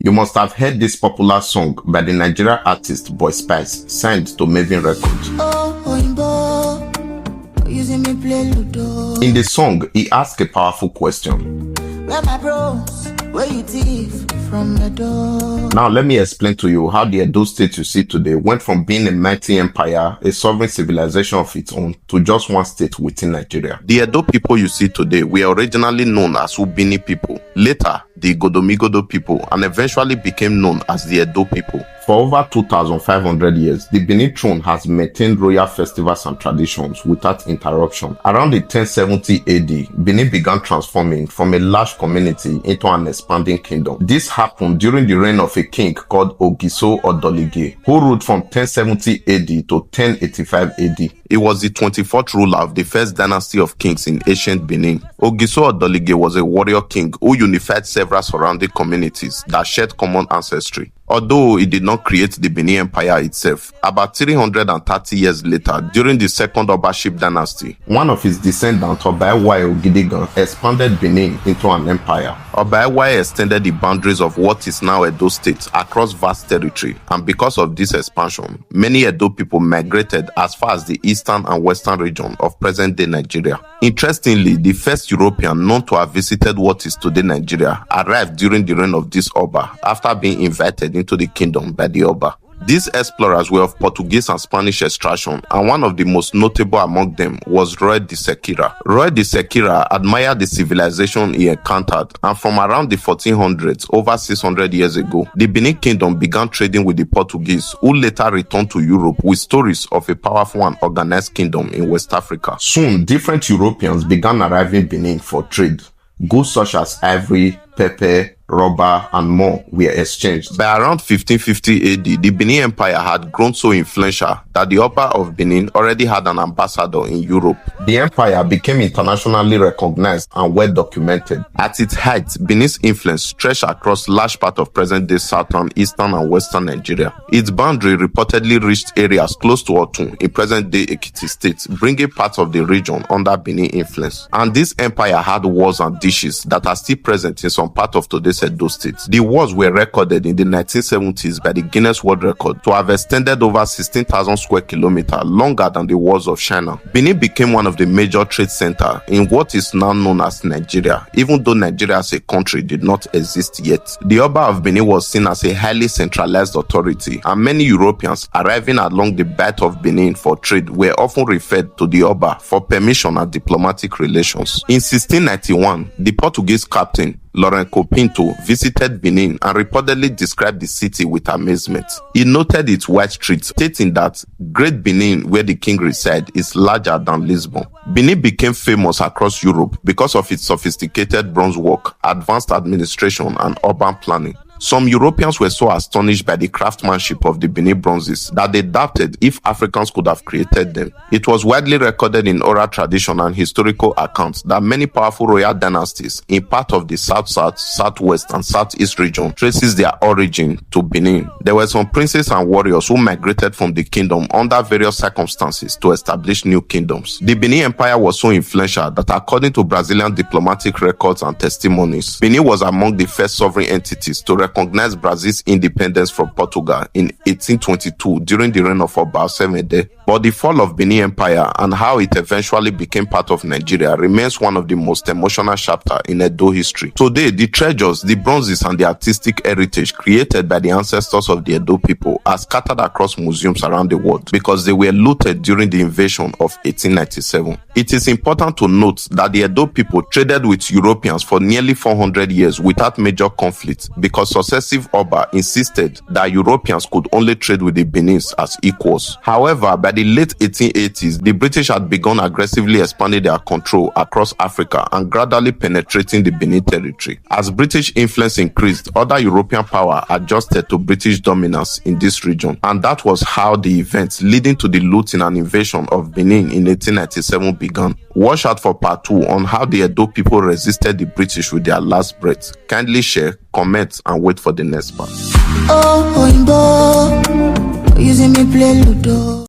You must have heard this popular song by the Nigerian artist Boy Spice, signed to Maven Records. In the song, he asked a powerful question. Where my bros? Where you thief from the door? Now let me explain to you how the Edo state you see today went from being a mighty empire, a sovereign civilization of its own, to just one state within Nigeria. The Edo people you see today were originally known as Ubini people, later the Godomigodo people, and eventually became known as the Edo people. For over 2,500 years, the Benin throne has maintained royal festivals and traditions without interruption. Around the 1070 AD, Benin began transforming from a large community into an expanding kingdom. This happened during the reign of a king called Ogiso Odolige, who ruled from 1070 AD to 1085 AD. He was the 24th ruler of the first dynasty of kings in ancient Benin. Ogiso Odolige was a warrior king who unified several surrounding communities that shared common ancestry. Although he did not create the Benin Empire itself, about 330 years later, during the second Obaship dynasty, one of his descendants, Obaiwaye Ogidigan, expanded Benin into an empire. Obaiwaye extended the boundaries of what is now Edo State across vast territory, and because of this expansion, many Edo people migrated as far as the eastern and western region of present-day Nigeria. Interestingly, the first European known to have visited what is today Nigeria arrived during the reign of this Oba after being invited into the kingdom by the Oba. These explorers were of Portuguese and Spanish extraction, and one of the most notable among them was Roy de Sequeira. Roy de Sequeira admired the civilization he encountered, and from around the 1400s, over 600 years ago, the Benin Kingdom began trading with the Portuguese, who later returned to Europe with stories of a powerful and organized kingdom in West Africa. Soon, different Europeans began arriving in Benin for trade. Goods such as ivory, pepper, rubber, and more were exchanged. By around 1550 AD, the Benin Empire had grown so influential that the Oba of Benin already had an ambassador in Europe. The empire became internationally recognized and well documented. At its height, Benin's influence stretched across large part of present-day southern, eastern, and western Nigeria. Its boundary reportedly reached areas close to Otun in present-day Ekiti State, bringing parts of the region under Benin influence. And this empire had wars and dishes that are still present in some part of today's Edo State. The wars were recorded in the 1970s by the Guinness World Record to have extended over 16,000 square kilometers, longer than the walls of China. Benin became one of the major trade centers in what is now known as Nigeria, even though Nigeria as a country did not exist yet. The Oba of Benin was seen as a highly centralized authority, and many Europeans arriving along the Bight of Benin for trade were often referred to the Oba for permission and diplomatic relations. In 1691, the Portuguese captain Lourenço Pinto visited Benin and reportedly described the city with amazement. He noted its wide streets, stating that Great Benin, where the king resides, is larger than Lisbon. Benin became famous across Europe because of its sophisticated bronze work, advanced administration, and urban planning. Some Europeans were so astonished by the craftsmanship of the Benin bronzes that they doubted if Africans could have created them. It was widely recorded in oral tradition and historical accounts that many powerful royal dynasties in part of the South-South, Southwest, and Southeast region traces their origin to Benin. There were some princes and warriors who migrated from the kingdom under various circumstances to establish new kingdoms. The Benin Empire was so influential that according to Brazilian diplomatic records and testimonies, Benin was among the first sovereign entities to recognized Brazil's independence from Portugal in 1822 during the reign of Oba Osemede. But the fall of Benin Empire and how it eventually became part of Nigeria remains one of the most emotional chapters in Edo history. Today, the treasures, the bronzes, and the artistic heritage created by the ancestors of the Edo people are scattered across museums around the world because they were looted during the invasion of 1897. It is important to note that the Edo people traded with Europeans for nearly 400 years without major conflict because successive Oba insisted that Europeans could only trade with the Benins as equals. However, by the late 1880s, the British had begun aggressively expanding their control across Africa and gradually penetrating the Benin territory. As British influence increased, other European power adjusted to British dominance in this region, and that was how the events leading to the looting and invasion of Benin in 1897 began. Watch out for part 2 on how the Edo people resisted the British with their last breath. Kindly share, comment, and wait for the next part. Oh, using me play Ludo.